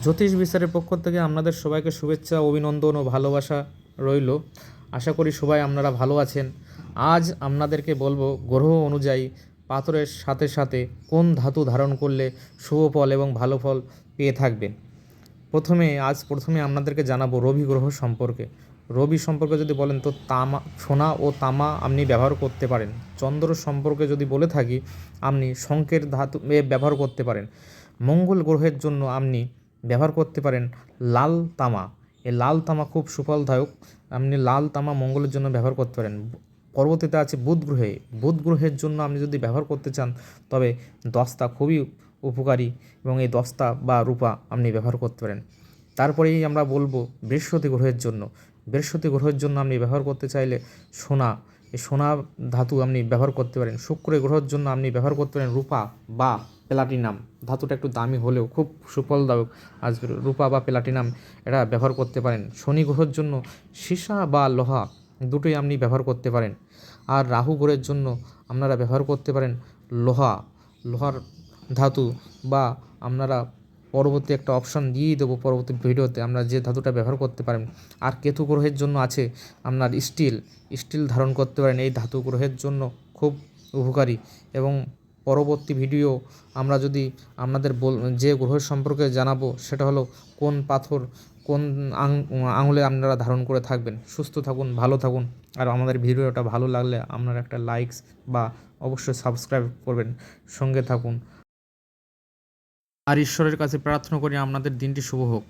জ্যোতিষ বিচারের পক্ষ থেকে আপনাদের সবাইকে শুভেচ্ছা, অভিনন্দন ও ভালোবাসা রইল। আশা করি সবাই আপনারা ভালো আছেন। আজ আপনাদেরকে বলবো গ্রহ অনুযায়ী পাথরের সাথে সাথে কোন ধাতু ধারণ করলে শুভ ফল এবং ভালো ফল পেয়ে থাকবেন। প্রথমে আপনাদেরকে জানাবো রবি গ্রহ সম্পর্কে। রবি সম্পর্কে যদি বলেন তো তামা, সোনা ও তামা আপনি ব্যবহার করতে পারেন। চন্দ্র সম্পর্কে যদি বলে থাকি আপনি শঙ্কের ধাতু ব্যবহার করতে পারেন। মঙ্গল গ্রহের জন্য আপনি ব্যবহার করতে পারেন লাল তামা। এই লাল তামা খুব সুফলদায়ক, আপনি লাল তামা মঙ্গলের জন্য ব্যবহার করতে পারেন। পরবর্তীতে আছে বুধ গ্রহের জন্য আপনি যদি ব্যবহার করতে চান তবে দস্তা খুবই উপকারী এবং এই দস্তা বা রূপা আপনি ব্যবহার করতে পারেন। তারপরেই আমরা বলবো বৃহস্পতি গ্রহের জন্য আপনি ব্যবহার করতে চাইলে সোনা, এই সোনা ধাতু আপনি ব্যবহার করতে পারেন। শুক্র গ্রহের জন্য আপনি ব্যবহার করতে পারেন রূপা বা প্লাটিনাম। ধাতুটা একটু দামি হলেও খুব সুফলদায়ক, আজ রূপা বা প্লাটিনাম এটা ব্যবহার করতে পারেন। শনি গ্রহের জন্য সীসা বা লোহা দুটোই আপনি ব্যবহার করতে পারেন। আর রাহু গ্রহের জন্য আপনারা ব্যবহার করতে পারেন লোহার ধাতু, বা আপনারা পরবর্তী একটা অপশান দিয়েই দেবো পরবর্তী ভিডিওতে আমরা যে ধাতুটা ব্যবহার করতে পারেন। আর কেতু গ্রহের জন্য আছে আপনার স্টিল ধারণ করতে পারেন। এই ধাতু গ্রহের জন্য খুব উপকারী। এবং পরবর্তী ভিডিও আমরা যদি আপনাদের যে গ্রহের সম্পর্কে জানাবো সেটা হলো কোন পাথর কোন আঙুলে আপনারা ধারণ করে থাকবেন। সুস্থ থাকুন, ভালো থাকুন। আর আমাদের ভিডিওটা ভালো লাগলে আপনারা একটা লাইকস বা অবশ্যই সাবস্ক্রাইব করবেন, সঙ্গে থাকুন। আর ঈশ্বরের কাছে প্রার্থনা করি আপনাদের দিনটি শুভ হোক।